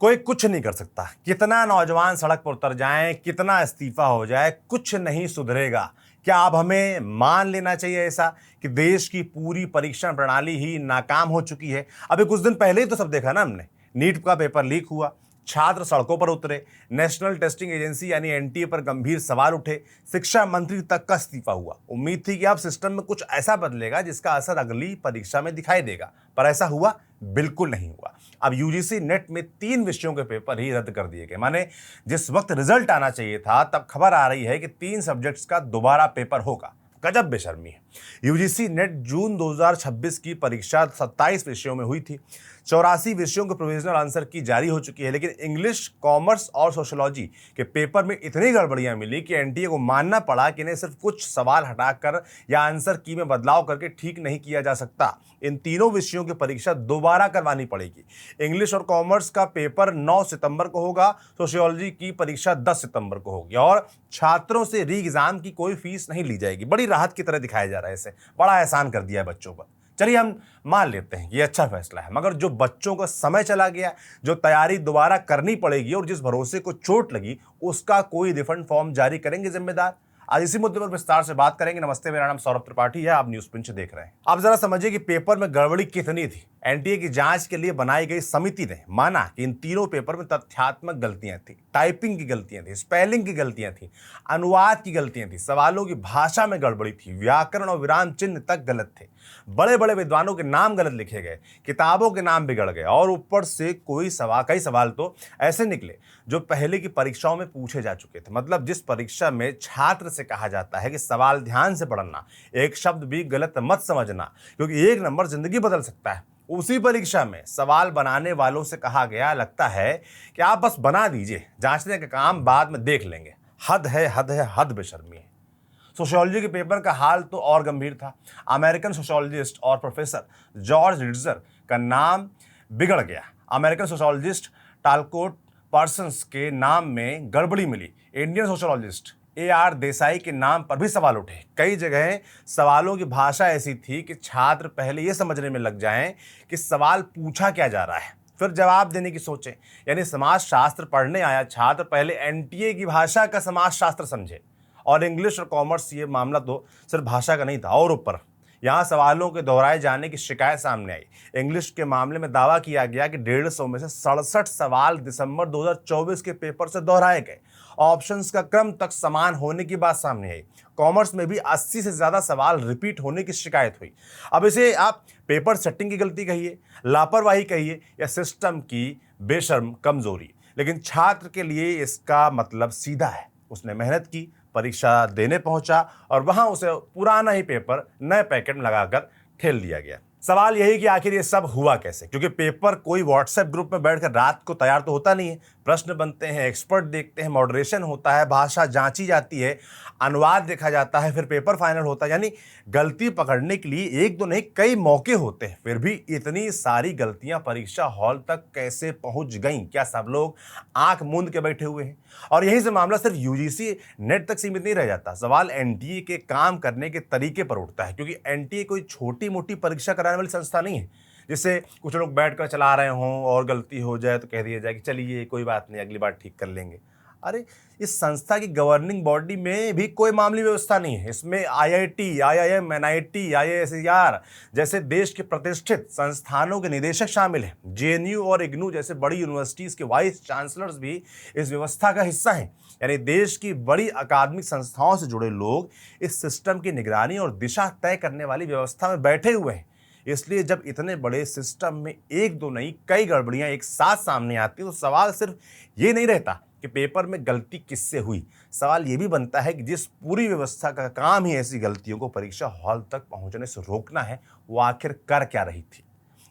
कोई कुछ नहीं कर सकता। कितना नौजवान सड़क पर उतर जाएं, कितना इस्तीफा हो जाए, कुछ नहीं सुधरेगा। क्या अब हमें मान लेना चाहिए ऐसा कि देश की पूरी परीक्षण प्रणाली ही नाकाम हो चुकी है? अभी कुछ दिन पहले ही तो सब देखा ना हमने। नीट का पेपर लीक हुआ, छात्र सड़कों पर उतरे, नेशनल टेस्टिंग एजेंसी यानी एनटीए पर गंभीर सवाल उठे, शिक्षा मंत्री तक का इस्तीफा हुआ। उम्मीद थी कि अब सिस्टम में कुछ ऐसा बदलेगा जिसका असर अगली परीक्षा में दिखाई देगा, पर ऐसा हुआ? बिल्कुल नहीं हुआ। अब यूजीसी नेट में 3 विषयों के पेपर ही रद्द कर दिए गए। माने जिस वक्त रिजल्ट आना चाहिए था, तब खबर आ रही है कि 3 सब्जेक्ट्स का दोबारा पेपर होगा। गजब बेशर्मी है। यूजीसी नेट जून 2026 की परीक्षा 27 विषयों में हुई थी। 84 विषयों के प्रोविजनल आंसर की जारी हो चुकी है, लेकिन इंग्लिश, कॉमर्स और सोशोलॉजी के पेपर में इतनी गड़बड़ियां मिली कि एनटीए को मानना पड़ा कि इन्हें सिर्फ कुछ सवाल हटाकर या आंसर की में बदलाव करके ठीक नहीं किया जा सकता। इन तीनों विषयों की परीक्षा दोबारा करवानी पड़ेगी। इंग्लिश और कॉमर्स का पेपर 9 सितंबर को होगा, सोशियोलॉजी की परीक्षा 10 सितंबर को होगी और छात्रों से री एग्जाम की कोई फीस नहीं ली जाएगी। बड़ी राहत की तरह दिखाया जा रहा है इसे, बड़ा एहसान कर दिया है बच्चों पर। चलिए हम मान लेते हैं ये अच्छा फैसला है, मगर जो बच्चों का समय चला गया, जो तैयारी दोबारा करनी पड़ेगी और जिस भरोसे को चोट लगी, उसका कोई रिफंड फॉर्म जारी करेंगे जिम्मेदार? आज इसी मुद्दे पर विस्तार से बात करेंगे। नमस्ते, मेरा नाम सौरभ त्रिपाठी है, आप न्यूज पिंच देख रहे हैं। आप जरा समझिए कि पेपर में गड़बड़ी कितनी थी। एनटीए की जांच के लिए बनाई गई समिति ने माना कि इन तीनों पेपर में तथ्यात्मक गलतियां थी, टाइपिंग की गलतियां थी, स्पेलिंग की गलतियां थी, अनुवाद की गलतियां थी, सवालों की भाषा में गड़बड़ी थी, व्याकरण और विराम चिन्ह तक गलत थे, बड़े बड़े विद्वानों के नाम गलत लिखे गए, किताबों के नाम बिगड़ गए और ऊपर से कई सवाल तो ऐसे निकले जो पहले की परीक्षाओं में पूछे जा चुके थे। मतलब जिस परीक्षा में छात्र से कहा जाता है कि सवाल ध्यान से पढ़ना, एक शब्द भी गलत मत समझना क्योंकि एक नंबर जिंदगी बदल सकता है, उसी परीक्षा में सवाल बनाने वालों से कहा गया, लगता है कि आप बस बना दीजिए, जांचने का काम बाद में देख लेंगे। हद है, हद है, हद बेशर्मी है। सोशियोलॉजी के पेपर का हाल तो और गंभीर था। अमेरिकन सोशियोलॉजिस्ट और प्रोफेसर जॉर्ज रिट्जर का नाम बिगड़ गया। अमेरिकन सोशियोलॉजिस्ट टालकोट पार्सन्स के नाम में गड़बड़ी मिली। इंडियन सोशियोलॉजिस्ट AR देसाई के नाम पर भी सवाल उठे। कई जगह सवालों की भाषा ऐसी थी कि छात्र पहले यह समझने में लग जाएं कि सवाल पूछा क्या जा रहा है, फिर जवाब देने की सोचें। यानी समाज शास्त्र पढ़ने आया छात्र पहले एनटीए की भाषा का समाज शास्त्र समझे। और इंग्लिश और कॉमर्स, ये मामला तो सिर्फ भाषा का नहीं था, और ऊपर यहाँ सवालों के दोहराए जाने की शिकायत सामने आई। इंग्लिश के मामले में दावा किया गया कि 150 में से 67 सवाल दिसंबर 2024 के पेपर से दोहराए गए। ऑप्शंस का क्रम तक समान होने की बात सामने आई। कॉमर्स में भी 80 से ज्यादा सवाल रिपीट होने की शिकायत हुई। अब इसे आप पेपर सेटिंग की गलती कहिए, लापरवाही कहिए या सिस्टम की बेशर्म कमजोरी, लेकिन छात्र के लिए इसका मतलब सीधा है। उसने मेहनत की, परीक्षा देने पहुंचा और वहां उसे पुराना ही पेपर नए पैकेट में लगाकर ठेल दिया गया। सवाल यही कि आखिर ये सब हुआ कैसे, क्योंकि पेपर कोई व्हाट्सएप ग्रुप में बैठकर रात को तैयार तो होता नहीं है। प्रश्न बनते हैं, एक्सपर्ट देखते हैं, मॉडरेशन होता है, भाषा जांची जाती है, अनुवाद देखा जाता है, फिर पेपर फाइनल होता है। यानी गलती पकड़ने के लिए एक दो नहीं कई मौके होते हैं। फिर भी इतनी सारी गलतियां परीक्षा हॉल तक कैसे पहुंच गईं? क्या सब लोग आंख मूंद के बैठे हुए हैं? और यहीं से मामला सिर्फ यूजीसी नेट तक सीमित नहीं रह जाता। सवाल एनटीए के काम करने के तरीके पर उठता है, क्योंकि एनटीए कोई छोटी मोटी परीक्षा कराने वाली संस्था नहीं है जिससे कुछ लोग बैठकर चला रहे हों और गलती हो जाए तो कह दिया जाए कि चलिए कोई बात नहीं, अगली बार ठीक कर लेंगे। अरे इस संस्था की गवर्निंग बॉडी में भी कोई मामूली व्यवस्था नहीं है। इसमें IIT, IIM, NIT, IISER जैसे देश के प्रतिष्ठित संस्थानों के निदेशक शामिल हैं। JNU और IGNOU जैसे बड़ी यूनिवर्सिटीज के वाइस चांसलर्स भी इस व्यवस्था का हिस्सा हैं। यानी देश की बड़ी अकादमिक संस्थाओं से जुड़े लोग इस सिस्टम की निगरानी और दिशा तय करने वाली व्यवस्था में बैठे हुए हैं। इसलिए जब इतने बड़े सिस्टम में एक दो नहीं कई गड़बड़ियां एक साथ सामने आती तो सवाल सिर्फ ये नहीं रहता कि पेपर में गलती किससे हुई। सवाल ये भी बनता है कि जिस पूरी व्यवस्था का काम ही ऐसी गलतियों को परीक्षा हॉल तक पहुंचने से रोकना है, वो आखिर कर क्या रही थी।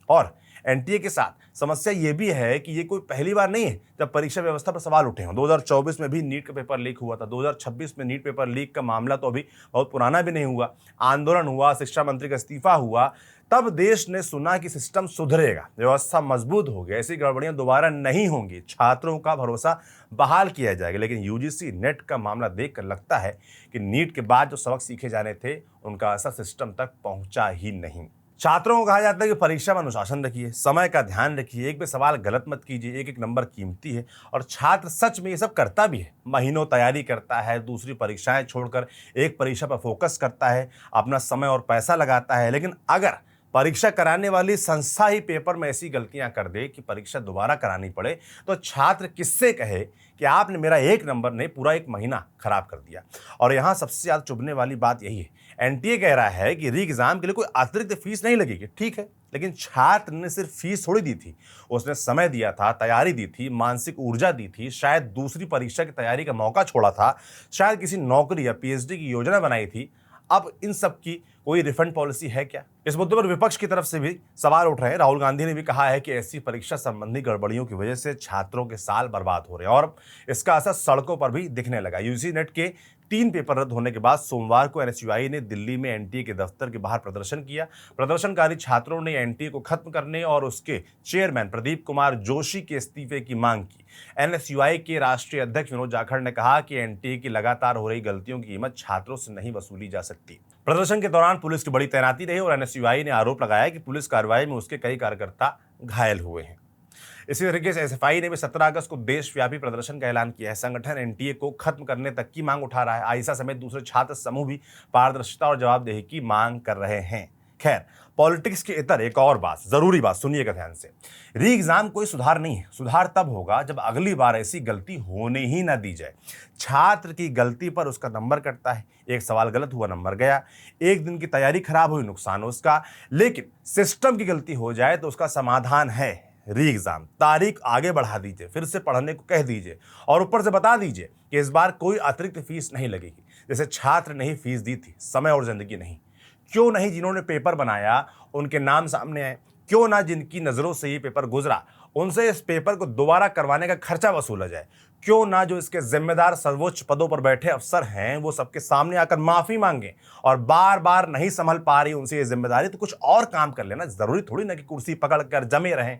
और एनटीए के साथ समस्या ये भी है कि ये कोई पहली बार नहीं है जब परीक्षा व्यवस्था पर सवाल उठे हों। 2024 में भी नीट का पेपर लीक हुआ था। 2026 में नीट पेपर लीक का मामला तो अभी बहुत पुराना भी नहीं हुआ। आंदोलन हुआ, शिक्षा मंत्री का इस्तीफा हुआ, तब देश ने सुना कि सिस्टम सुधरेगा, व्यवस्था मजबूत होगी, ऐसी गड़बड़ियां दोबारा नहीं होंगी, छात्रों का भरोसा बहाल किया जाएगा। लेकिन यूजीसी नेट का मामला देखकर लगता है कि नीट के बाद जो सबक सीखे जाने थे उनका असर सिस्टम तक पहुंचा ही नहीं। छात्रों को कहा जाता है कि परीक्षा में अनुशासन रखिए, समय का ध्यान रखिए, एक भी सवाल गलत मत कीजिए, एक एक नंबर कीमती है। और छात्र सच में ये सब करता भी है, महीनों तैयारी करता है, दूसरी परीक्षाएं छोड़कर एक परीक्षा पर फोकस करता है, अपना समय और पैसा लगाता है। लेकिन अगर परीक्षा कराने वाली संस्था ही पेपर में ऐसी गलतियां कर दे कि परीक्षा दोबारा करानी पड़े, तो छात्र किससे कहे कि आपने मेरा एक नंबर नहीं, पूरा एक महीना खराब कर दिया। और यहाँ सबसे ज़्यादा चुभने वाली बात यही है, एनटीए कह रहा है कि री एग्जाम के लिए कोई अतिरिक्त फीस नहीं लगेगी। ठीक है, लेकिन छात्र ने सिर्फ फीस थोड़ी दी थी, उसने समय दिया था, तैयारी दी थी, मानसिक ऊर्जा दी थी, शायद दूसरी परीक्षा की तैयारी का मौका छोड़ा था, शायद किसी नौकरी या पीएचडी की योजना बनाई थी। अब इन सब की कोई रिफंड पॉलिसी है क्या? इस मुद्दे पर विपक्ष की तरफ से भी सवाल उठ रहे हैं। राहुल गांधी ने भी कहा है कि ऐसी परीक्षा संबंधी गड़बड़ियों की वजह से छात्रों के साल बर्बाद हो रहे हैं और इसका असर सड़कों पर भी दिखने लगा। यूजीसी नेट के 3 पेपर रद्द होने के बाद सोमवार को एनएसयूआई ने दिल्ली में एनटीए के दफ्तर के बाहर प्रदर्शन किया। प्रदर्शनकारी छात्रों ने एनटीए को खत्म करने और उसके चेयरमैन प्रदीप कुमार जोशी के इस्तीफे की मांग की। एनएसयूआई के राष्ट्रीय अध्यक्ष विनोद जाखड़ ने कहा कि एनटीए की लगातार हो रही गलतियों की कीमत छात्रों से नहीं वसूली जा सकती। प्रदर्शन के दौरान पुलिस की बड़ी तैनाती रही और एनएसयूआई ने आरोप लगाया कि पुलिस कार्रवाई में उसके कई कार्यकर्ता घायल हुए हैं। इसी तरीके से एसएफआई ने भी 17 अगस्त को देशव्यापी प्रदर्शन का ऐलान किया है। संगठन एनटीए को खत्म करने तक की मांग उठा रहा है। आईसा समेत दूसरे छात्र समूह भी पारदर्शिता और जवाबदेही की मांग कर रहे हैं। खैर, पॉलिटिक्स के इतर एक और बात, जरूरी बात सुनिएगा ध्यान से। री एग्जाम कोई सुधार नहीं है। सुधार तब होगा जब अगली बार ऐसी गलती होने ही ना दी जाए। छात्र की गलती पर उसका नंबर कटता है, एक सवाल गलत हुआ नंबर गया, एक दिन की तैयारी खराब हुई नुकसान उसका। लेकिन सिस्टम की गलती हो जाए तो उसका समाधान है री एग्जाम। तारीख आगे बढ़ा दीजिए, फिर से पढ़ने को कह दीजिए और ऊपर से बता दीजिए कि इस बार कोई अतिरिक्त फीस नहीं लगेगी। जैसे छात्र ने ही फीस दी थी, समय और जिंदगी नहीं। क्यों नहीं जिन्होंने पेपर बनाया उनके नाम सामने आए? क्यों ना जिनकी नजरों से ये पेपर गुजरा उनसे इस पेपर को दोबारा करवाने का खर्चा वसूला जाए? क्यों ना जो इसके जिम्मेदार सर्वोच्च पदों पर बैठे अफसर हैं वो सबके सामने आकर माफी मांगे और बार बार नहीं संभल पा रही उनसे ये जिम्मेदारी तो कुछ और काम कर लेना। जरूरी थोड़ी ना कि कुर्सी पकड़ कर जमे रहें।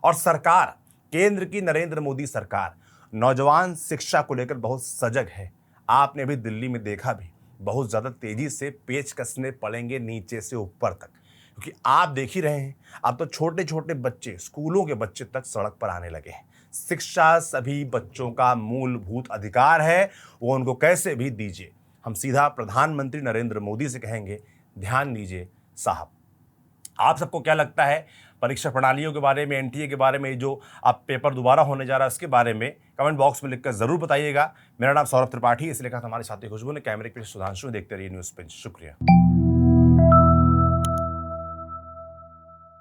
और सरकार, केंद्र की नरेंद्र मोदी सरकार नौजवान शिक्षा को लेकर बहुत सजग है। आपने भी दिल्ली में देखा भी, बहुत ज़्यादा तेजी से पेच कसने पड़ेंगे नीचे से ऊपर तक, क्योंकि आप देख ही रहे हैं अब तो छोटे छोटे बच्चे, स्कूलों के बच्चे तक सड़क पर आने लगे हैं। शिक्षा सभी बच्चों का मूलभूत अधिकार है, वो उनको कैसे भी दीजिए। हम सीधा प्रधानमंत्री नरेंद्र मोदी से कहेंगे, ध्यान दीजिए साहब। आप सबको क्या लगता है परीक्षा प्रणालियों के बारे में, एनटीए के बारे में, जो अब पेपर दोबारा होने जा रहा है उसके बारे में कमेंट बॉक्स में लिखकर जरूर बताइएगा। मेरा नाम सौरभ त्रिपाठी, इसलिए कहा हमारे साथी खुशबू ने, कैमरे के पीछे सुधांशु। देखते रहिए न्यूज़ पिंच। शुक्रिया।